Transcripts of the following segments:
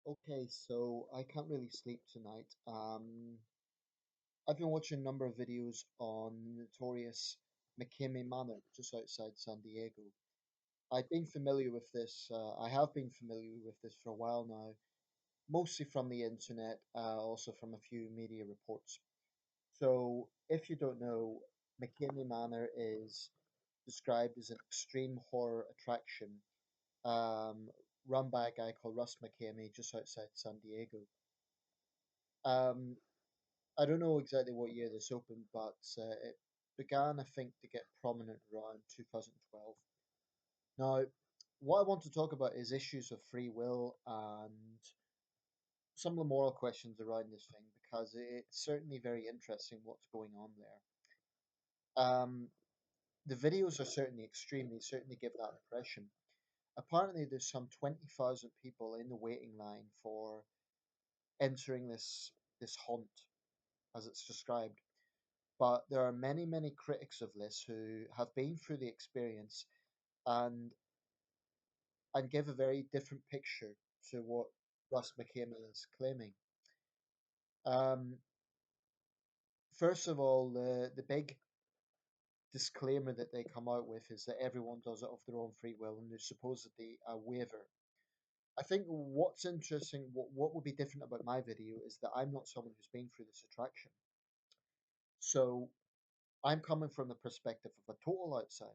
Okay, so I can't really sleep tonight. I've been watching a number of videos on notorious McKamey Manor just outside San Diego. I've been familiar with this. I have been familiar with this for a while now, mostly from the internet, also from a few media reports. So, if you don't know, McKamey Manor is described as an extreme horror attraction, um, run by a guy called Russ McKamey just outside San Diego. Um, I don't know exactly what year this opened, but it began, I think, to get prominent around 2012. Now, what I want to talk about is issues of free will and some of the moral questions around this thing because it's certainly very interesting what's going on there. The videos are certainly extreme, they certainly give that impression. Apparently, there's some 20,000 people in the waiting line for entering this haunt, as it's described. But there are many, many critics of this who have been through the experience and and give a very different picture to what Russ McKamey is claiming. Um, First of all, the big disclaimer that they come out with is that everyone does it of their own free will, and there's supposedly a waiver. I think what's interesting, what would be different about my video is that I'm not someone who's been through this attraction. So I'm coming from the perspective of a total outsider.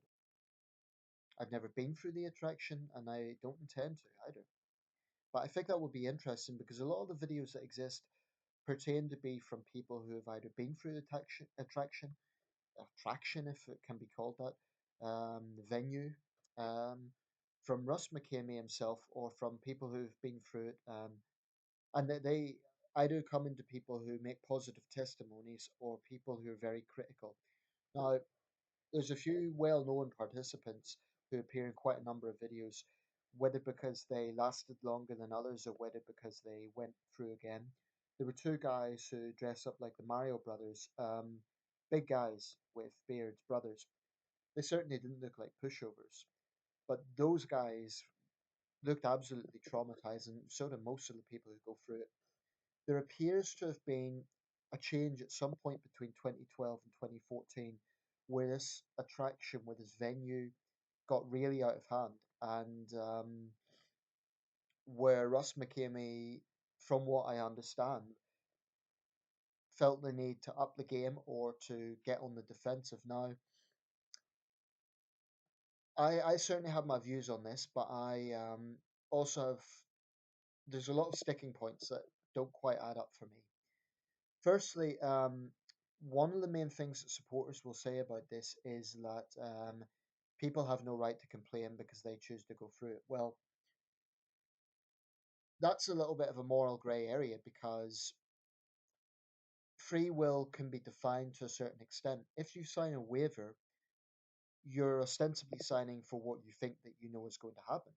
I've never been through the attraction, and I don't intend to either. But I think that would be interesting because a lot of the videos that exist pertain to be from people who have either been through the attraction, if it can be called that, the venue, um, from Russ McKamey himself, or from people who've been through it, and that they either come into people who make positive testimonies or people who are very critical. Now, there's a few well-known participants who appear in quite a number of videos, whether because they lasted longer than others or whether because they went through again. There were two guys who dressed up like the Mario Brothers, big guys with beards, brothers. They certainly didn't look like pushovers, but those guys looked absolutely traumatized, and so did most of the people who go through it. There appears to have been a change at some point between 2012 and 2014 where this attraction, where this venue got really out of hand, and where Russ McKamey, from what I understand, felt the need to up the game or to get on the defensive. Now, I certainly have my views on this, but I also have, there's a lot of sticking points that don't quite add up for me. Firstly, one of the main things that supporters will say about this is that people have no right to complain because they choose to go through it. Well, that's a little bit of a moral grey area because free will can be defined to a certain extent. If you sign a waiver, you're ostensibly signing for what you think that you know is going to happen.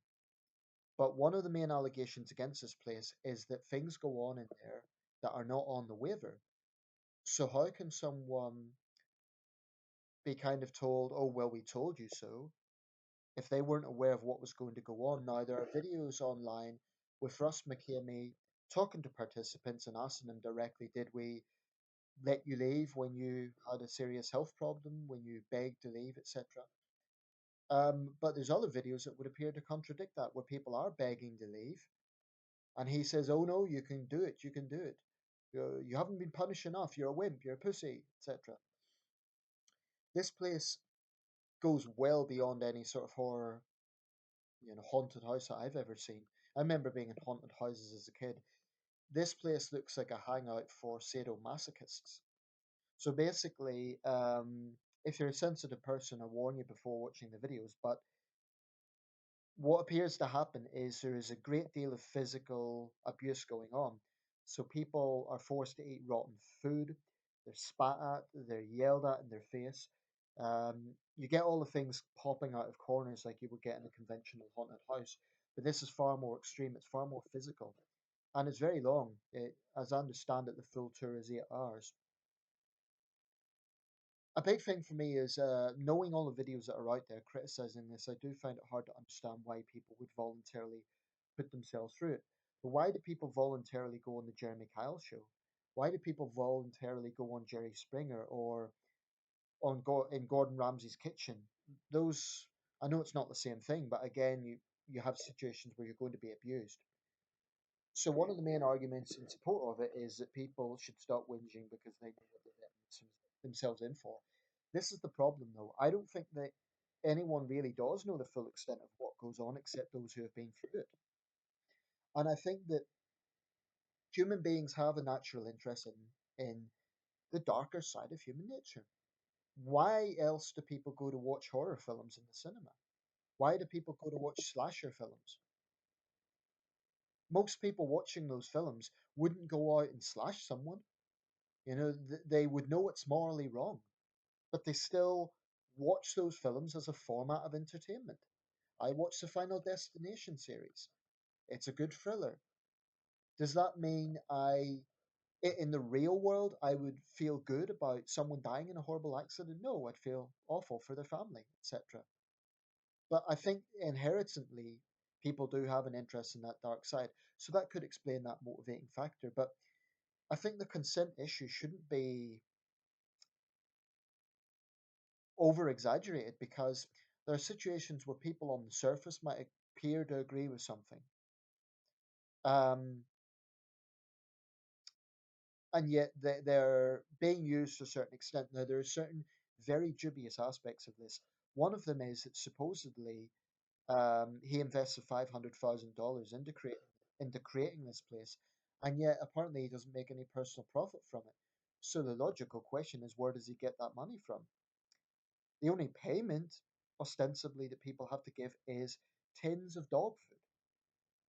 But one of the main allegations against this place is that things go on in there that are not on the waiver. So how can someone be kind of told, oh, well, we told you so, if they weren't aware of what was going to go on? Now, there are videos online with Russ McKamey talking to participants and asking them directly, did we let you leave when you had a serious health problem, when you begged to leave, etc.? But there's other videos that would appear to contradict that, where people are begging to leave, and he says, oh no, you can do it, you can do it. You haven't been punished enough, you're a wimp, you're a pussy, etc. This place goes well beyond any sort of horror, haunted house that I've ever seen. I remember being in haunted houses as a kid. This place looks like a hangout for sadomasochists. So basically, if you're a sensitive person, I warn you before watching the videos. But what appears to happen is there is a great deal of physical abuse going on. So people are forced to eat rotten food, they're spat at, they're yelled at in their face. You get all the things popping out of corners like you would get in a conventional haunted house, but this is far more extreme, it's far more physical, and it's very long. As I understand it, the full tour is 8 hours. A big thing for me is knowing all the videos that are out there criticizing this. I do find it hard to understand why people would voluntarily put themselves through it. But why do people voluntarily go on the Jeremy Kyle show? Why do people voluntarily go on Jerry Springer or in Gordon Ramsay's kitchen? Those, I know it's not the same thing, but again, you have situations where you're going to be abused. So one of the main arguments in support of it is that people should stop whinging because they know what they're getting themselves in for. This is the problem, though. I don't think that anyone really does know the full extent of what goes on except those who have been through it. And I think that human beings have a natural interest in the darker side of human nature. Why else do people go to watch horror films in the cinema? Why do people go to watch slasher films? Most people watching those films wouldn't go out and slash someone. You know, they would know it's morally wrong, but they still watch those films as a format of entertainment. I watched the Final Destination series. It's a good thriller. Does that mean in the real world, I would feel good about someone dying in a horrible accident? No, I'd feel awful for their family, etc. But I think inherently, people do have an interest in that dark side. So that could explain that motivating factor. But I think the consent issue shouldn't be over exaggerated because there are situations where people on the surface might appear to agree with something. Um, and yet they're being used to a certain extent. Now, there are certain very dubious aspects of this. One of them is that supposedly he invested $500,000 into creating this place, and yet apparently he doesn't make any personal profit from it. So the logical question is, where does he get that money from? The only payment, ostensibly, that people have to give is tins of dog food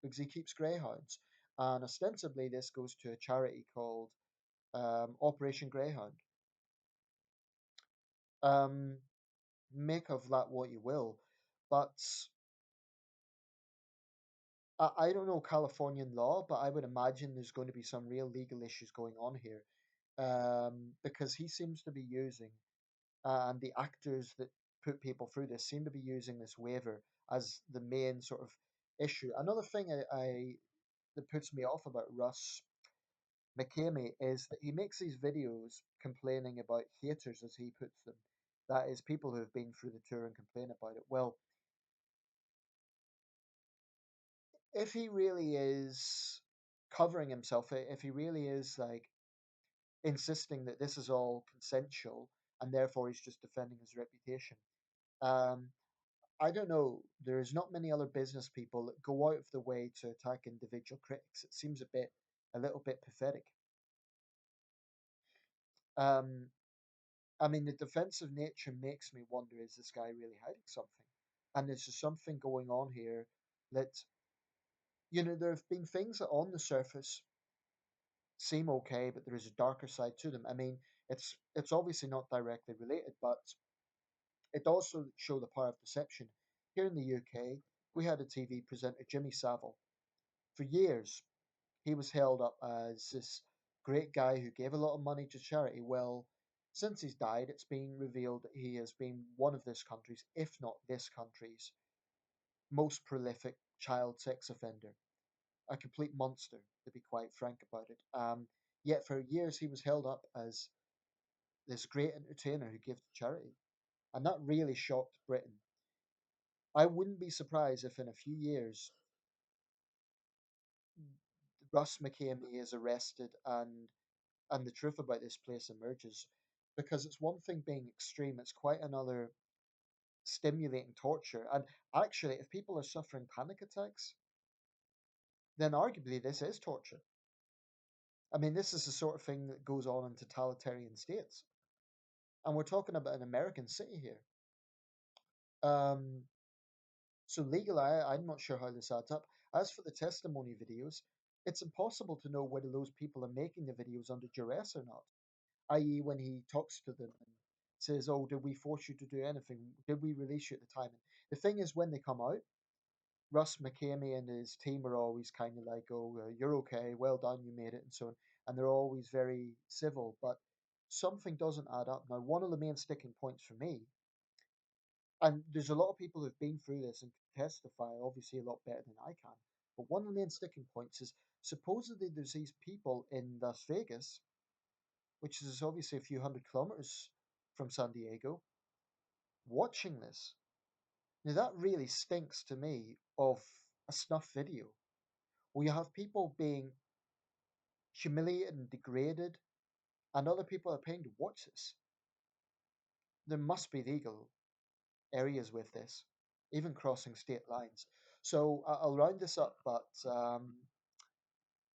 because he keeps greyhounds, and ostensibly this goes to a charity called Operation Greyhound. Um, make of that what you will, but I don't know Californian law, but I would imagine there's going to be some real legal issues going on here, because he seems to be using, and the actors that put people through this seem to be using this waiver as the main sort of issue. Another thing I that puts me off about Russ McKamey is that he makes these videos complaining about haters, as he puts them. That is, people who have been through the tour and complain about it. Well, if he really is covering himself, if he really is like insisting that this is all consensual and therefore he's just defending his reputation, um, I don't know. There's not many other business people that go out of the way to attack individual critics. It seems a little bit pathetic. Um, I mean, the defensive nature makes me wonder: is this guy really hiding something? And is there something going on here that there have been things that on the surface seem okay, but there is a darker side to them. I mean, it's obviously not directly related, but it also show the power of deception. Here in the UK, we had a TV presenter, Jimmy Savile. For years, he was held up as this great guy who gave a lot of money to charity. Well, since he's died, it's been revealed that he has been one of this country's, if not this country's, most prolific child sex offender. A complete monster, to be quite frank about it. Yet for years he was held up as this great entertainer who gave to charity, and that really shocked Britain. I wouldn't be surprised if in a few years Russ McKamey is arrested and the truth about this place emerges, because it's one thing being extreme; it's quite another stimulating torture. And actually, if people are suffering panic attacks, then arguably this is torture. I mean, this is the sort of thing that goes on in totalitarian states. And we're talking about an American city here. Um, so legally, I'm not sure how this adds up. As for the testimony videos, it's impossible to know whether those people are making the videos under duress or not. I.e., when he talks to them and says, "Oh, did we force you to do anything? Did we release you at the time?" And the thing is, when they come out, Russ McKamey and his team are always kind of like, "Oh, you're okay, well done, you made it," and so on, and they're always very civil. But something doesn't add up. Now, one of the main sticking points for me, and there's a lot of people who've been through this and can testify, obviously a lot better than I can. But one of the main sticking points is supposedly there's these people in Las Vegas, which is obviously a few hundred kilometers from San Diego, watching this. Now that really stinks to me of a snuff video where you have people being humiliated and degraded, and other people are paying to watch this. There must be legal areas with this, even crossing state lines. So I'll round this up, but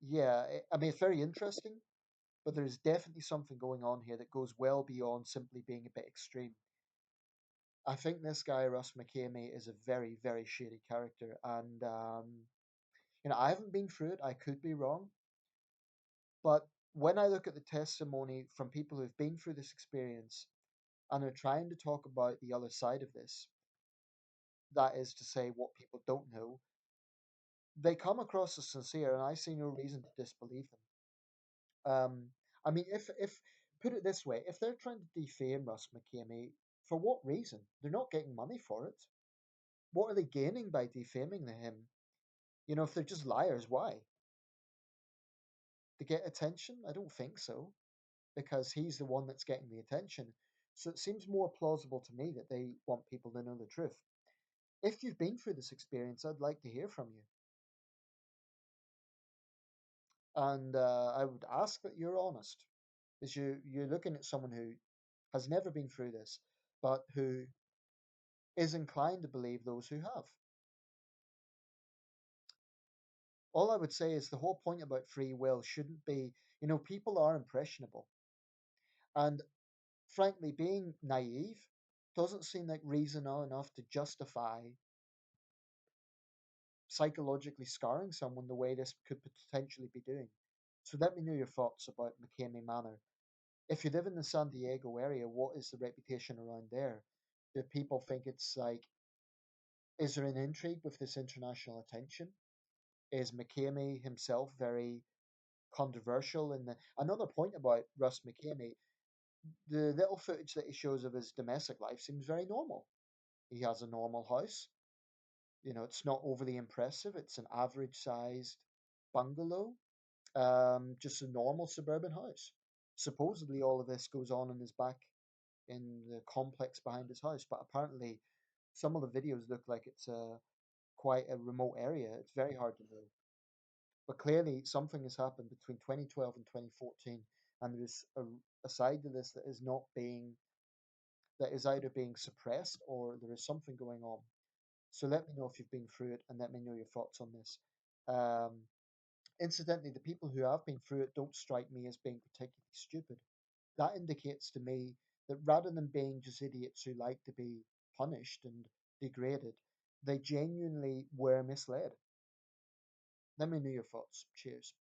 yeah, I mean, it's very interesting, but there's definitely something going on here that goes well beyond simply being a bit extreme. I think this guy, Russ McKamey, is a very, very shady character. And, I haven't been through it. I could be wrong. But when I look at the testimony from people who've been through this experience and are trying to talk about the other side of this, that is to say, what people don't know, they come across as sincere, and I see no reason to disbelieve them. I mean, if put it this way, if they're trying to defame Russ McKamey, for what reason? They're not getting money for it. What are they gaining by defaming him? If they're just liars, why? To get attention? I don't think so, because he's the one that's getting the attention. So it seems more plausible to me that they want people to know the truth. If you've been through this experience, I'd like to hear from you. And I would ask that you're honest, because you're looking at someone who has never been through this, but who is inclined to believe those who have. All I would say is the whole point about free will shouldn't be, people are impressionable. And frankly, being naive doesn't seem like reason enough to justify psychologically scarring someone the way this could potentially be doing. So let me know your thoughts about McKamey Manor. If you live in the San Diego area, what is the reputation around there? Do people think it's like, is there an intrigue with this international attention? Is McKamey himself very controversial? And another point about Russ McKamey, the little footage that he shows of his domestic life seems very normal. He has a normal house. It's not overly impressive. It's an average sized bungalow, just a normal suburban house. Supposedly, all of this goes on in his back in the complex behind his house, but apparently, some of the videos look like it's quite a remote area. It's very hard to know. But clearly, something has happened between 2012 and 2014, and there's a side to this that is either being suppressed or there is something going on. So let me know if you've been through it, and let me know your thoughts on this. Um, Incidentally, the people who have been through it don't strike me as being particularly stupid. That indicates to me that rather than being just idiots who like to be punished and degraded, they genuinely were misled. Let me know your thoughts. Cheers.